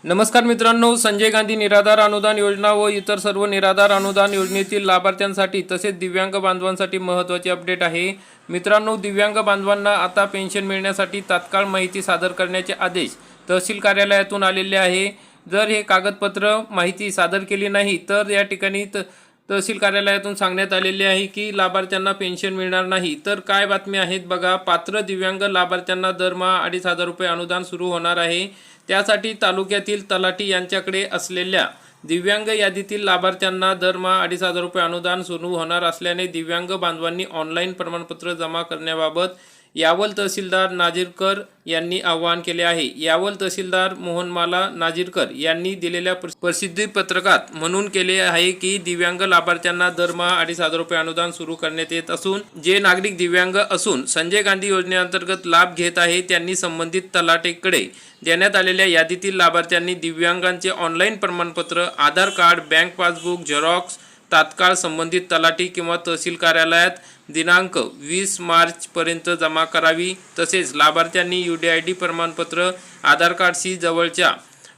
नमस्कार मित्रांनो, संजय गांधी निराधार अनुदान योजना व इतर सर्व निराधार अनुदान योजनेतील लाभार्थ्यांसाठी तसेच दिव्यांग बांधवांसाठी महत्त्वाची अपडेट आहे। मित्रांनो, दिव्यांग बांधवांना आता पेन्शन मिळण्यासाठी तात्काळ माहिती सादर करण्याचे आदेश तहसील कार्यालयातून आलेले आहे। जर हे कागदपत्र माहिती सादर केली नाही तर या ठिकाणी तहसील कार्यालयातून सांगण्यात आलेले आहे की लाभार्थ्यांना पेन्शन मिळणार नाही। तर काय बातमी आहेत बघा। पात्र दिव्यांग लाभार्थ्यांना दरमहा 2,500 रुपये अनुदान सुरू होणार आहे। त्यासाठी तालुक्यातील तलाठी यांच्याकडे असलेल्या दिव्यांग यादीतील लाभार्थ्यांना दरमहा 2,500 रुपये अनुदान सुरू होणार असल्याने दिव्यांग बांधवांनी ऑनलाईन प्रमाणपत्र जमा करण्याबाबत यावल तहसीलदार नाझीरकर यांनी आवाहन केले आहे। यावल तहसीलदार मोहनमाला नाझीरकर यांनी दिलेल्या प्रसिद्धी पत्रकात म्हणून केले आहे की दिव्यांग लाभार्थ्यांना दरमहा 2,500 रुपये अनुदान सुरू करण्यात येत असून जे नागरिक दिव्यांग असून संजय गांधी योजनेअंतर्गत लाभ घेत आहे त्यांनी संबंधित तलाठीकडे देण्यात आलेल्या यादीतील लाभार्थ्यांनी दिव्यांगांचे ऑनलाईन प्रमाणपत्र, आधार कार्ड, बँक पासबुक झेरॉक्स तात्काळ संबंधित तलाठी किंवा तहसील कार्यालयात दिनांक 20 मार्च पर्यंत जमा करावी। तसेच लाभार्थ्यांनी UDID प्रमाणपत्र आधार कार्डशी जवळच्या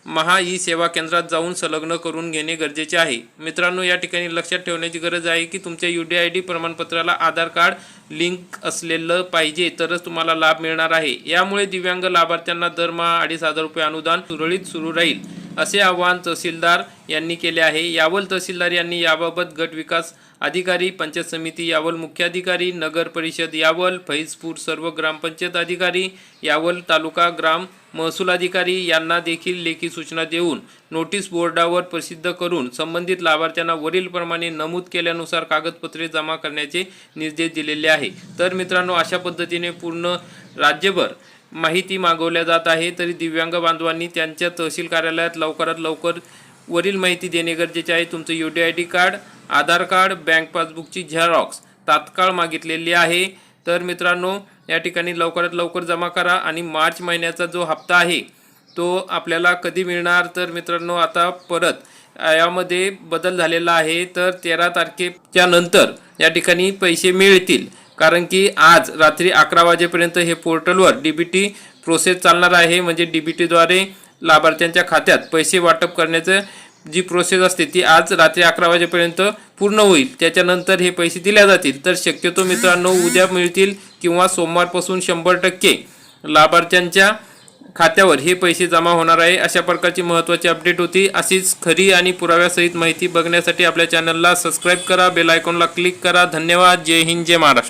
महा ई सेवा केंद्रात जाऊन संलग्न करून घेणे गरजेचे आहे। मित्रांनो, या ठिकाणी लक्षात ठेवण्याची गरज आहे की तुमच्या UDID प्रमाणपत्राला आधार कार्ड लिंक असलेलं पाहिजे तरच तुम्हाला लाभ मिळणार आहे। यामुळे दिव्यांग लाभार्थ्यांना दरमहा 2,500 रुपये अनुदान सुरळीत सुरू राहील असे आवाहन तहसीलदार यांनी केले आहे। यावल तहसीलदार यांनी याबाबत गट विकास अधिकारी, पंचायत समिती यावल मुख्याधिकारी, नगर परिषद यावल, फैजपूर सर्व ग्रामपंचायत अधिकारी, यावल तालुका ग्राम महसूल अधिकारी यांना देखील लेखी सूचना देऊन नोटीस बोर्डावर प्रसिद्ध करून संबंधित लाभार्थ्यांना वरीलप्रमाणे नमूद केल्यानुसार कागदपत्रे जमा करण्याचे निर्देश दिलेले आहे। तर मित्रांनो, अशा पद्धतीने पूर्ण राज्यभर माहिती मागवल्या जात आहे। तरी दिव्यांग बांधवांनी त्यांच्या तहसील कार्यालयात लवकरात लवकर वरील माहिती देणे गरजेचे आहे। तुमचं UDID कार्ड, आधार कार्ड, बँक पासबुकची झेरॉक्स तात्काळ मागितलेली आहे। तर मित्रांनो, या ठिकाणी लवकरात लवकर जमा करा। आणि मार्च महिन्याचा जो हप्ता आहे तो आपल्याला कधी मिळणार, तर मित्रांनो आता परत यामध्ये बदल झालेला आहे। तर 13 तारखेच्या नंतर या ठिकाणी पैसे मिळतील, कारण की आज रात्री 11 वाजेपर्यंत हे पोर्टलवर DBT प्रोसेस चालणार आहे। म्हणजे DBTद्वारे लाभार्थ्यांच्या खात्यात पैसे वाटप करण्याचं जी प्रोसेस असते ती आज रात्री 11 वाजेपर्यंत पूर्ण होईल। त्याच्यानंतर हे पैसे दिले जातील। तर शक्यतो मित्रांनो उद्या मिळतील किंवा सोमवारपासून 100% लाभार्थ्यांच्या खात्यावर हे पैसे जमा होणार आहे। अशा प्रकारची महत्त्वाची अपडेट होती। अशीच खरी आणि पुराव्यासहित माहिती बघण्यासाठी आपल्या चॅनलला सबस्क्राईब करा, बेल आयकॉनला क्लिक करा। धन्यवाद। जय हिंद, जय महाराष्ट्र।